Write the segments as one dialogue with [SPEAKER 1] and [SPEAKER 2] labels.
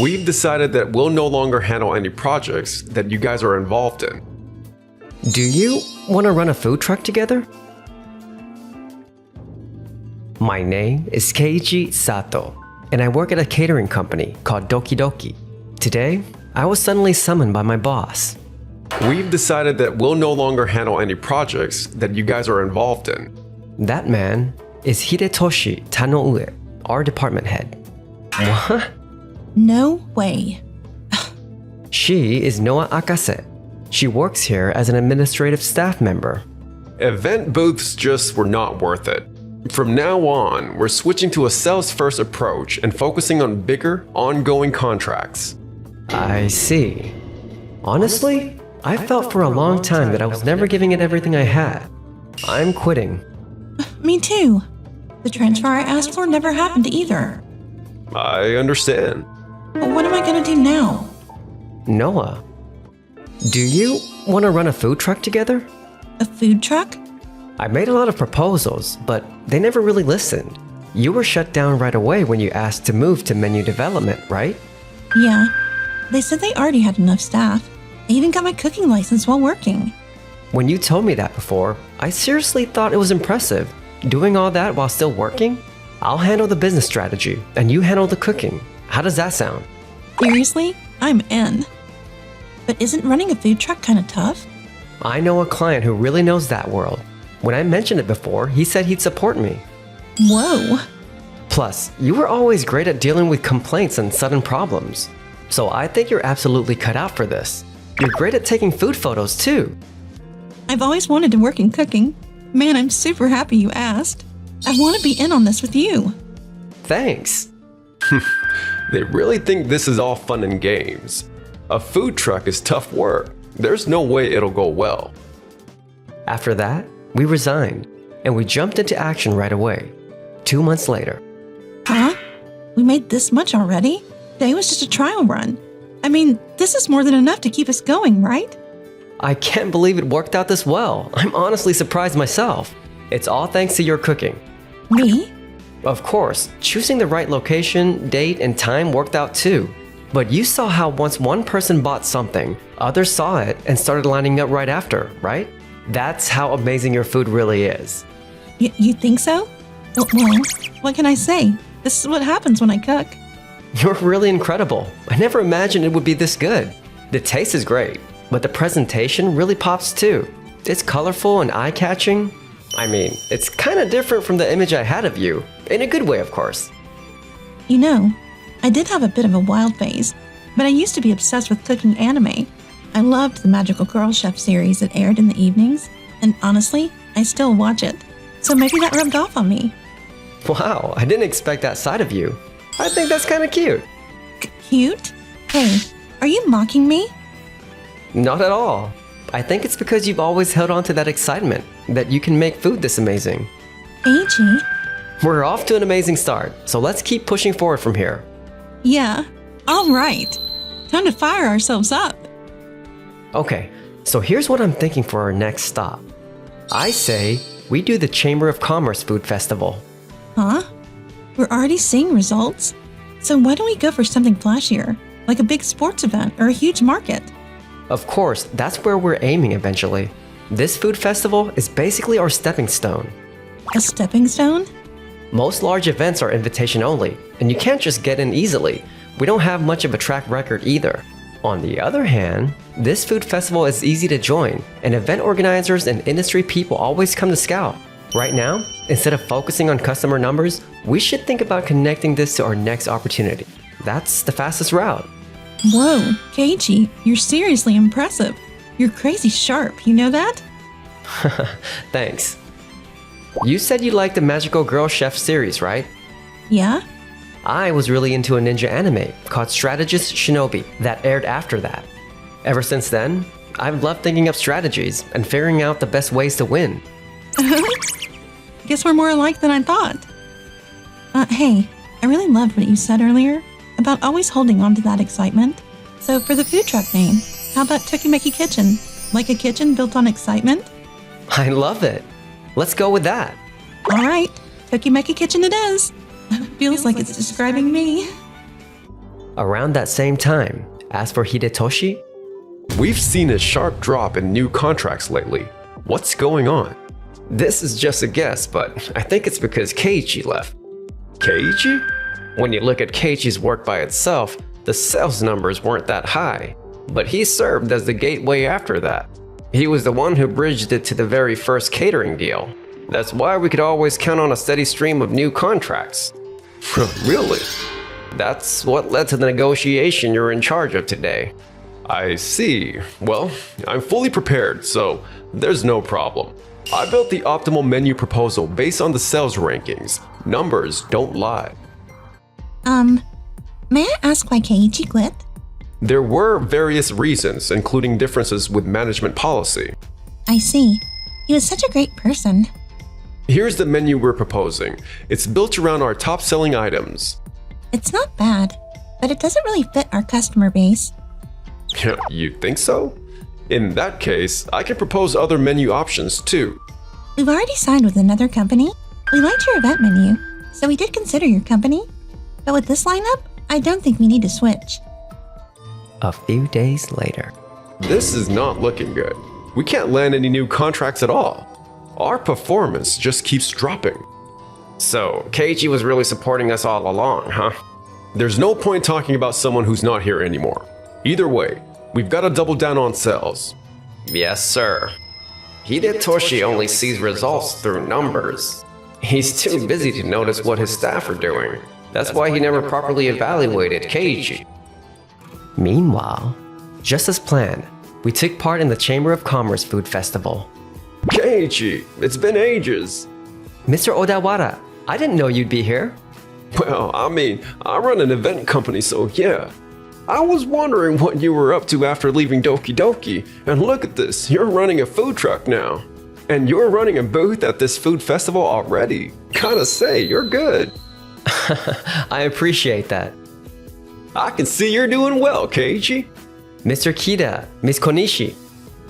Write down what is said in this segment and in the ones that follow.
[SPEAKER 1] We've decided that we'll no longer handle any projects that you guys are involved in.
[SPEAKER 2] Do you want to run a food truck together? My name is Keiichi Sato, and I work at a catering company called Doki Doki. Today, I was suddenly summoned by my boss.
[SPEAKER 1] We've decided that we'll no longer handle any projects that you guys are involved in.
[SPEAKER 2] That man is Hidetoshi Tanoue, our department head. What?
[SPEAKER 3] No way.
[SPEAKER 2] She is Noa Akase. She works here as an administrative staff member.
[SPEAKER 1] Event booths just were not worth it. From now on, we're switching to a sales-first approach and focusing on bigger, ongoing contracts.
[SPEAKER 2] I see. Honestly, I felt for a long time that I was never giving it everything I had. I'm quitting.
[SPEAKER 3] Me too. The transfer I asked for never happened either.
[SPEAKER 1] I understand.
[SPEAKER 3] But what am I gonna do now?
[SPEAKER 2] Noah, do you want to run a food truck together?
[SPEAKER 3] A food truck?
[SPEAKER 2] I made a lot of proposals, but they never really listened. You were shut down right away when you asked to move to menu development, right?
[SPEAKER 3] Yeah. They said they already had enough staff. I even got my cooking license while working.
[SPEAKER 2] When you told me that before, I seriously thought it was impressive. Doing all that while still working? I'll handle the business strategy, and you handle the cooking. How does that sound?
[SPEAKER 3] Seriously? I'm in. But isn't running a food truck kind of tough?
[SPEAKER 2] I know a client who really knows that world. When I mentioned it before, he said he'd support me.
[SPEAKER 3] Whoa.
[SPEAKER 2] Plus, you were always great at dealing with complaints and sudden problems. So I think you're absolutely cut out for this. You're great at taking food photos too.
[SPEAKER 3] I've always wanted to work in cooking. Man, I'm super happy you asked. I want to be in on this with you.
[SPEAKER 2] Thanks.
[SPEAKER 1] They really think this is all fun and games. A food truck is tough work. There's no way it'll go well.
[SPEAKER 2] After that, we resigned, and we jumped into action right away. 2 months later.
[SPEAKER 3] Huh? We made this much already? Today was just a trial run. I mean, this is more than enough to keep us going, right?
[SPEAKER 2] I can't believe it worked out this well. I'm honestly surprised myself. It's all thanks to your cooking.
[SPEAKER 3] Me?
[SPEAKER 2] Of course, choosing the right location, date, and time worked out too. But you saw how once one person bought something, others saw it and started lining up right after, right? That's how amazing your food really is.
[SPEAKER 3] You think so? Well, what can I say? This is what happens when I cook.
[SPEAKER 2] You're really incredible. I never imagined it would be this good. The taste is great, but the presentation really pops too. It's colorful and eye-catching. I mean, it's kind of different from the image I had of you. In a good way, of course.
[SPEAKER 3] You know, I did have a bit of a wild phase, but I used to be obsessed with cooking anime. I loved the Magical Girl Chef series that aired in the evenings, and honestly, I still watch it. So maybe that rubbed off on me.
[SPEAKER 2] Wow, I didn't expect that side of you. I think that's kind of cute.
[SPEAKER 3] Cute? Hey, are you mocking me?
[SPEAKER 2] Not at all. I think it's because you've always held on to that excitement, that you can make food this amazing.
[SPEAKER 3] Eiji?
[SPEAKER 2] We're off to an amazing start, so let's keep pushing forward from here.
[SPEAKER 3] Yeah, all right. Time to fire ourselves up.
[SPEAKER 2] Okay, so here's what I'm thinking for our next stop. I say we do the Chamber of Commerce Food Festival.
[SPEAKER 3] Huh? We're already seeing results? So why don't we go for something flashier, like a big sports event or a huge market?
[SPEAKER 2] Of course, that's where we're aiming eventually. This food festival is basically our stepping stone.
[SPEAKER 3] A stepping stone?
[SPEAKER 2] Most large events are invitation only, and you can't just get in easily. We don't have much of a track record either. On the other hand, this food festival is easy to join, and event organizers and industry people always come to scout. Right now, instead of focusing on customer numbers, we should think about connecting this to our next opportunity. That's the fastest route.
[SPEAKER 3] Whoa, Keiichi, you're seriously impressive. You're crazy sharp, you know that?
[SPEAKER 2] Thanks. You said you liked the Magical Girl Chef series, right?
[SPEAKER 3] Yeah?
[SPEAKER 2] I was really into a ninja anime called Strategist Shinobi that aired after that. Ever since then, I've loved thinking up strategies and figuring out the best ways to win.
[SPEAKER 3] Guess we're more alike than I thought. Hey, I really loved what you said earlier about always holding on to that excitement. So for the food truck name, how about Tokimeki Kitchen? Like a kitchen built on excitement?
[SPEAKER 2] I love it. Let's go with that.
[SPEAKER 3] All right, Tokimeki Kitchen it is. Feels like it's describing me.
[SPEAKER 2] Around that same time, as for Hidetoshi,
[SPEAKER 1] We've seen a sharp drop in new contracts lately. What's going on?
[SPEAKER 2] this is just a guess, but I think it's because Keiichi left.
[SPEAKER 1] Keiichi?
[SPEAKER 2] When you look at Keiichi's work by itself, the sales numbers weren't that high, but he served as the gateway after that. He was the one who bridged it to the very first catering deal. That's why we could always count on a steady stream of new contracts.
[SPEAKER 1] Really?
[SPEAKER 2] That's what led to the negotiation you're in charge of today.
[SPEAKER 1] I see. Well, I'm fully prepared, so there's no problem. I built the optimal menu proposal based on the sales rankings. Numbers don't lie.
[SPEAKER 3] May I ask why Keiichi quit?
[SPEAKER 1] There were various reasons, including differences with management policy.
[SPEAKER 3] I see. He was such a great person.
[SPEAKER 1] Here's the menu we're proposing. It's built around our top-selling items.
[SPEAKER 3] It's not bad, but it doesn't really fit our customer base.
[SPEAKER 1] You think so? In that case, I can propose other menu options too.
[SPEAKER 3] We've already signed with another company. We liked your event menu, so we did consider your company. But with this lineup, I don't think we need to switch.
[SPEAKER 2] A few days later.
[SPEAKER 1] This is not looking good. We can't land any new contracts at all. Our performance just keeps dropping.
[SPEAKER 2] So, Keiichi was really supporting us all along, huh?
[SPEAKER 1] There's no point talking about someone who's not here anymore. Either way, we've got to double down on sales.
[SPEAKER 2] Yes, sir. Hidetoshi only sees results through numbers. He's too busy to notice what his staff are doing. That's why he never properly evaluated Keiichi. Meanwhile, just as planned, we took part in the Chamber of Commerce Food Festival.
[SPEAKER 1] Keiichi, it's been ages.
[SPEAKER 2] Mr. Odawara, I didn't know you'd be here.
[SPEAKER 1] Well, I run an event company, so yeah. I was wondering what you were up to after leaving Doki Doki, and look at this, you're running a food truck now. And you're running a booth at this food festival already. Gotta say, you're good.
[SPEAKER 2] I appreciate that.
[SPEAKER 1] I can see you're doing well, Keiichi.
[SPEAKER 2] Mr. Kida, Miss Konishi.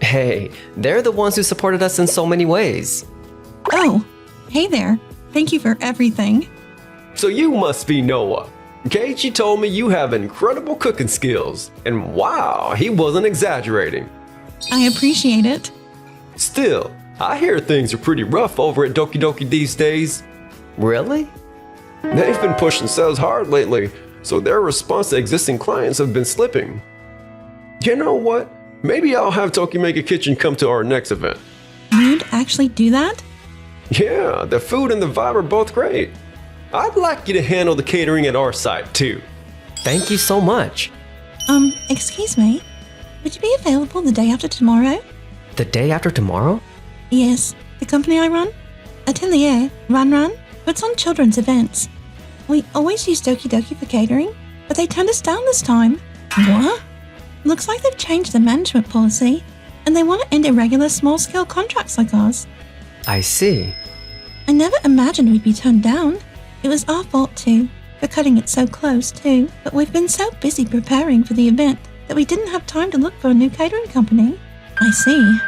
[SPEAKER 2] Hey, they're the ones who supported us in so many ways.
[SPEAKER 3] Oh, hey there. Thank you for everything.
[SPEAKER 1] So you must be Noah. Keiichi told me you have incredible cooking skills, and wow, he wasn't exaggerating.
[SPEAKER 3] I appreciate it.
[SPEAKER 1] Still, I hear things are pretty rough over at Doki Doki these days.
[SPEAKER 2] Really?
[SPEAKER 1] They've been pushing sales hard lately, so their response to existing clients have been slipping. You know what? Maybe I'll have Tokimega Kitchen come to our next event.
[SPEAKER 3] You'd actually do that?
[SPEAKER 1] Yeah, the food and the vibe are both great. I'd like you to handle the catering at our site too.
[SPEAKER 2] Thank you so much.
[SPEAKER 3] Excuse me. Would you be available the day after tomorrow?
[SPEAKER 2] The day after tomorrow?
[SPEAKER 3] Yes, the company I run, Atelier Run, puts on children's events. We always use Doki Doki for catering, but they turned us down this time. What? Looks like they've changed the management policy, and they want to end irregular small-scale contracts like ours.
[SPEAKER 2] I see.
[SPEAKER 3] I never imagined we'd be turned down. It was our fault too, for cutting it so close too, but we've been so busy preparing for the event that we didn't have time to look for a new catering company. I see.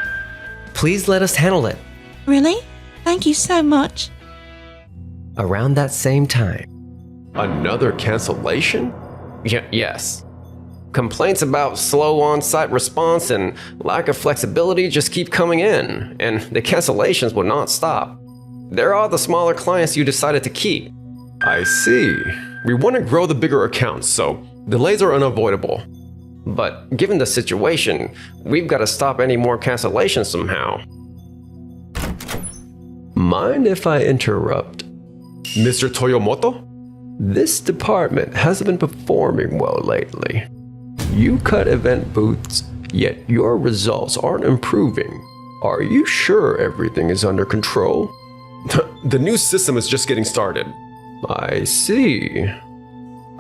[SPEAKER 2] Please let us handle it.
[SPEAKER 3] Really? Thank you so much.
[SPEAKER 2] Around that same time.
[SPEAKER 1] Another cancellation?
[SPEAKER 2] Yes. Complaints about slow on-site response and lack of flexibility just keep coming in, and the cancellations will not stop. They're all the smaller clients you decided to keep.
[SPEAKER 1] I see. We want to grow the bigger accounts, so delays are unavoidable.
[SPEAKER 2] But given the situation, we've got to stop any more cancellations somehow.
[SPEAKER 1] Mind if I interrupt? Mr. Toyomoto? This department hasn't been performing well lately. You cut event booths, yet your results aren't improving. Are you sure everything is under control? The new system is just getting started. I see.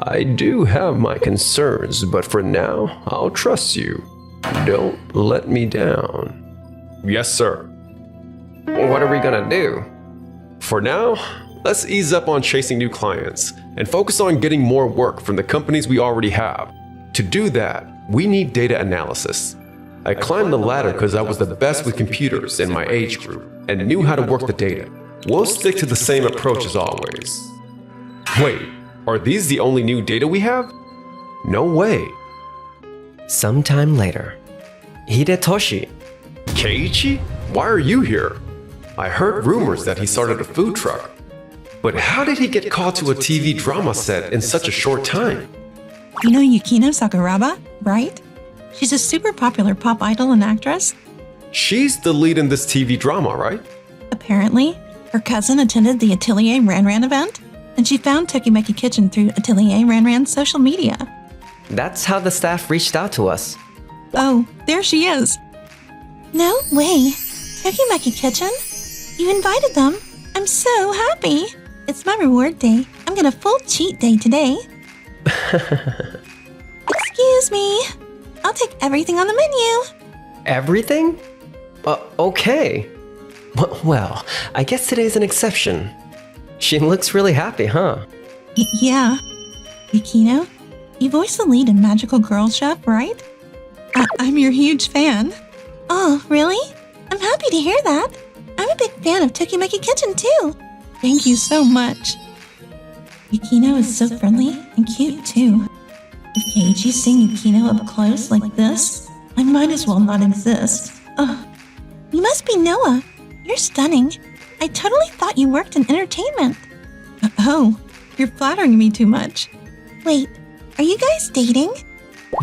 [SPEAKER 1] I do have my concerns, but for now, I'll trust you. Don't let me down. Yes, sir.
[SPEAKER 2] What are we gonna do?
[SPEAKER 1] For now, let's ease up on chasing new clients and focus on getting more work from the companies we already have. To do that, we need data analysis. I climbed the ladder because I was the best with computers in my age group and knew how to work the data. We'll stick to the same approach as always. Wait, are these the only new data we have? No way.
[SPEAKER 2] Sometime later, Hidetoshi.
[SPEAKER 1] Keiichi? Why are you here? I heard rumors that he started a food truck. But how did he get called to a TV drama set in such a short time?
[SPEAKER 3] You know Yukino Sakuraba, right? She's a super popular pop idol and actress.
[SPEAKER 1] She's the lead in this TV drama, right?
[SPEAKER 3] Apparently, her cousin attended the Atelier Ranran event, and she found Tokimeki Kitchen through Atelier Ranran's social media.
[SPEAKER 2] That's how the staff reached out to us.
[SPEAKER 3] Oh, there she is. No way. Tokimeki Kitchen? You invited them? I'm so happy. It's my reward day. I'm gonna full cheat day today. Excuse me. I'll take everything on the menu.
[SPEAKER 2] Everything? Okay. Well, I guess today's an exception. She looks really happy, huh?
[SPEAKER 3] Yeah. Yukino, you voiced the lead in Magical Girl Chef, right? I'm your huge fan. Oh, really? I'm happy to hear that. I'm a big fan of Tokimeki Kitchen, too. Thank you so much. Yukino is so friendly and cute, too. If Keiichi's seeing Yukino up close like this, I might as well not exist. Ugh. You must be Noah. You're stunning. I totally thought you worked in entertainment. Oh, you're flattering me too much. Wait, are you guys dating?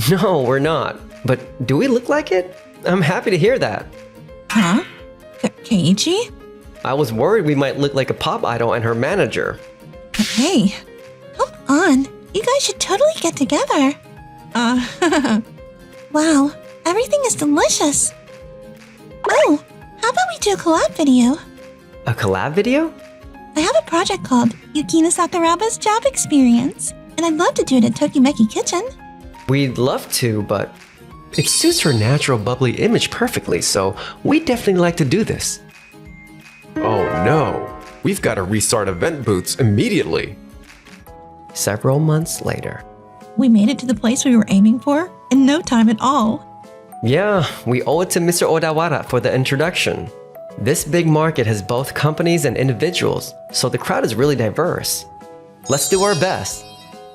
[SPEAKER 2] No, we're not. But do we look like it? I'm happy to hear that.
[SPEAKER 3] Huh? Keiichi?
[SPEAKER 2] I was worried we might look like a pop idol and her manager.
[SPEAKER 3] Hey, come on. You guys should totally get together. Wow, everything is delicious. Oh, how about we do a collab video?
[SPEAKER 2] A collab video?
[SPEAKER 3] I have a project called Yukino Sakuraba's Job Experience, and I'd love to do it at Tokimeki Kitchen.
[SPEAKER 2] We'd love to, but it suits her natural bubbly image perfectly, so we'd definitely like to do this.
[SPEAKER 1] Oh no, we've got to restart event booths immediately.
[SPEAKER 2] Several months later.
[SPEAKER 3] We made it to the place we were aiming for in no time at all.
[SPEAKER 2] Yeah, we owe it to Mr. Odawara for the introduction. This big market has both companies and individuals, so the crowd is really diverse. Let's do our best.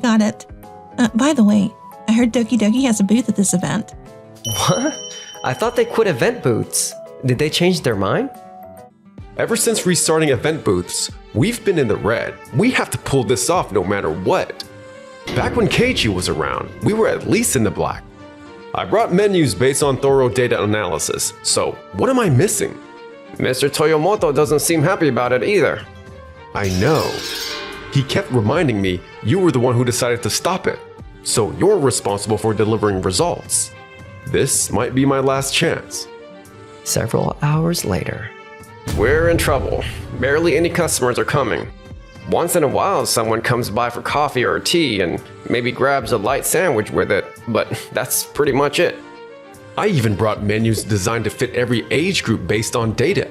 [SPEAKER 3] Got it. By the way, I heard Doki Doki has a booth at this event.
[SPEAKER 2] What? I thought they quit event booths. Did they change their mind?
[SPEAKER 1] Ever since restarting event booths, we've been in the red. We have to pull this off no matter what. Back when Keiichi was around, we were at least in the black. I brought menus based on thorough data analysis, so what am I missing?
[SPEAKER 2] Mr. Toyomoto doesn't seem happy about it either.
[SPEAKER 1] I know. He kept reminding me you were the one who decided to stop it, so you're responsible for delivering results. This might be my last chance.
[SPEAKER 2] Several hours later. We're in trouble. Barely any customers are coming. Once in a while, someone comes by for coffee or tea and maybe grabs a light sandwich with it, but that's pretty much it.
[SPEAKER 1] I even brought menus designed to fit every age group based on data.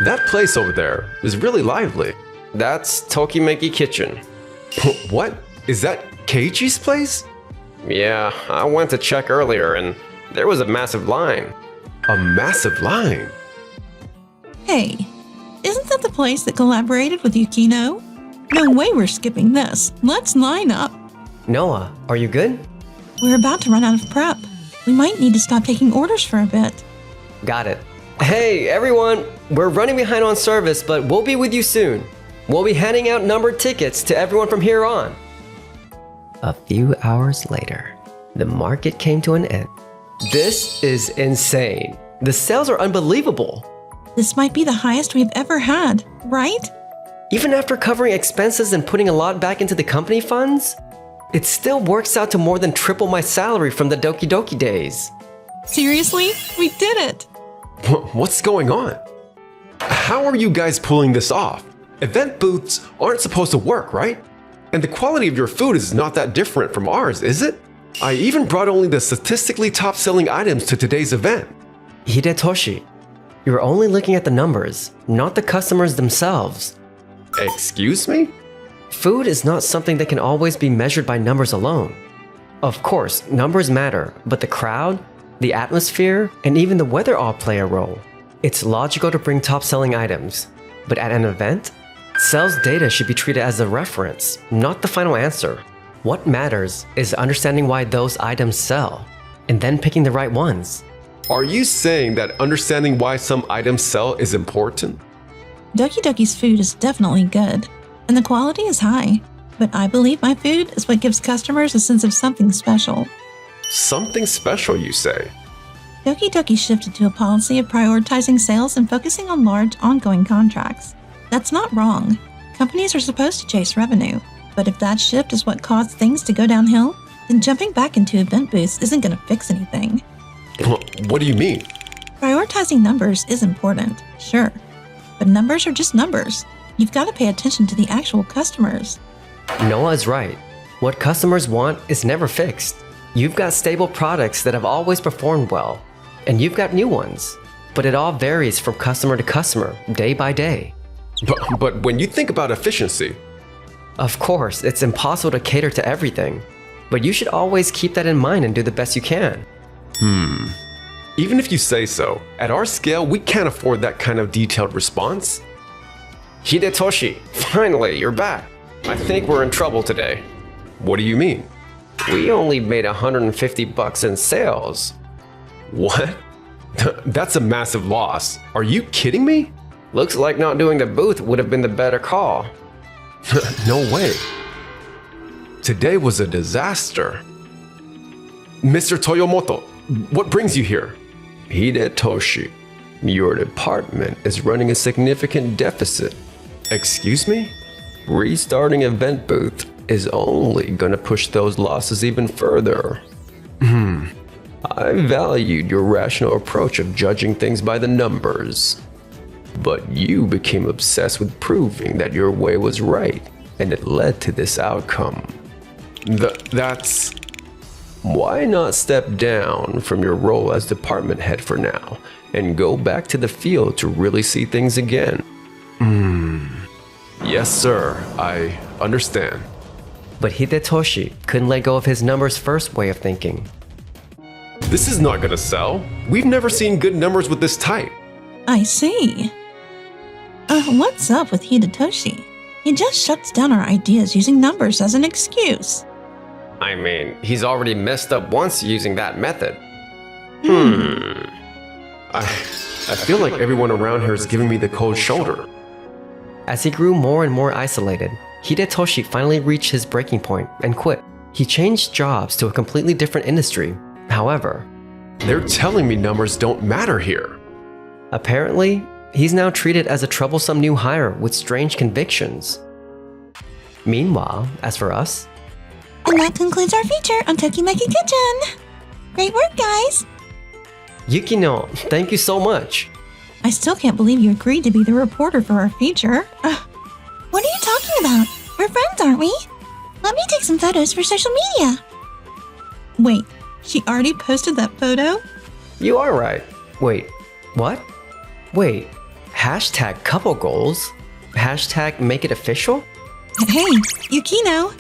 [SPEAKER 1] That place over there is really lively.
[SPEAKER 2] That's Tokimeki Kitchen.
[SPEAKER 1] What? Is that Keiichi's place?
[SPEAKER 2] Yeah, I went to check earlier and there was a massive line.
[SPEAKER 1] A massive line?
[SPEAKER 3] Hey, isn't that the place that collaborated with Yukino? No way we're skipping this. Let's line up.
[SPEAKER 2] Noah, are you good?
[SPEAKER 3] We're about to run out of prep. We might need to stop taking orders for a bit.
[SPEAKER 2] Got it. Hey, everyone! We're running behind on service, but we'll be with you soon. We'll be handing out numbered tickets to everyone from here on. A few hours later, the market came to an end. This is insane. The sales are unbelievable.
[SPEAKER 3] This might be the highest we've ever had, right?
[SPEAKER 2] Even after covering expenses and putting a lot back into the company funds, it still works out to more than triple my salary from the Doki Doki days.
[SPEAKER 3] Seriously? We did it!
[SPEAKER 1] What's going on? How are you guys pulling this off? Event booths aren't supposed to work, right? And the quality of your food is not that different from ours, is it? I even brought only the statistically top-selling items to today's event.
[SPEAKER 2] Hidetoshi, you're only looking at the numbers, not the customers themselves.
[SPEAKER 1] Excuse me?
[SPEAKER 2] Food is not something that can always be measured by numbers alone. Of course, numbers matter, but the crowd, the atmosphere, and even the weather all play a role. It's logical to bring top-selling items, but at an event, sales data should be treated as a reference, not the final answer. What matters is understanding why those items sell, and then picking the right ones.
[SPEAKER 1] Are you saying that understanding why some items sell is important?
[SPEAKER 3] Doki Doki's food is definitely good, and the quality is high. But I believe my food is what gives customers a sense of something special.
[SPEAKER 1] Something special, you say?
[SPEAKER 3] Doki Doki shifted to a policy of prioritizing sales and focusing on large, ongoing contracts. That's not wrong. Companies are supposed to chase revenue. But if that shift is what caused things to go downhill, then jumping back into event booths isn't going to fix anything.
[SPEAKER 1] What do you mean?
[SPEAKER 3] Prioritizing numbers is important, sure. But numbers are just numbers. You've got to pay attention to the actual customers.
[SPEAKER 2] Noah is right. What customers want is never fixed. You've got stable products that have always performed well, and you've got new ones. But it all varies from customer to customer, day by day.
[SPEAKER 1] But when you think about efficiency,
[SPEAKER 2] Of course, it's impossible to cater to everything, but you should always keep that in mind and do the best you can.
[SPEAKER 1] even if you say so, at our scale, we can't afford that kind of detailed response.
[SPEAKER 2] Hidetoshi, finally, you're back. I think we're in trouble today.
[SPEAKER 1] What do you mean?
[SPEAKER 2] We only made $150 in sales.
[SPEAKER 1] What? That's a massive loss. Are you kidding me?
[SPEAKER 2] Looks like not doing the booth would have been the better call.
[SPEAKER 1] No way. Today was a disaster. Mr. Toyomoto, what brings you here?
[SPEAKER 2] Hidetoshi, your department is running a significant deficit.
[SPEAKER 1] Excuse me?
[SPEAKER 2] Restarting event booth is only gonna push those losses even further. I valued your rational approach of judging things by the numbers. But you became obsessed with proving that your way was right, and it led to this outcome.
[SPEAKER 1] That's...
[SPEAKER 2] Why not step down from your role as department head for now, and go back to the field to really see things again?
[SPEAKER 1] Yes, sir. I understand.
[SPEAKER 2] But Hidetoshi couldn't let go of his numbers first way of thinking.
[SPEAKER 1] This is not gonna sell. We've never seen good numbers with this type.
[SPEAKER 3] I see. What's up with Hidetoshi? He just shuts down our ideas using numbers as an excuse.
[SPEAKER 2] I mean, he's already messed up once using that method.
[SPEAKER 1] I feel like everyone around here is giving me the cold shoulder.
[SPEAKER 2] As he grew more and more isolated, Hidetoshi finally reached his breaking point and quit. He changed jobs to a completely different industry. However,
[SPEAKER 1] They're telling me numbers don't matter here.
[SPEAKER 2] apparently, he's now treated as a troublesome new hire with strange convictions. Meanwhile, as for us,
[SPEAKER 3] And that concludes our feature on Tokimeki Kitchen. Great work, guys.
[SPEAKER 2] Yukino, thank you so much.
[SPEAKER 3] I still can't believe you agreed to be the reporter for our feature. What are you talking about? We're friends, aren't we? Let me take some photos for social media. Wait, she already posted that photo?
[SPEAKER 2] You are right. Wait, what? Wait, hashtag couple goals? Hashtag make it official?
[SPEAKER 3] Hey, Yukino,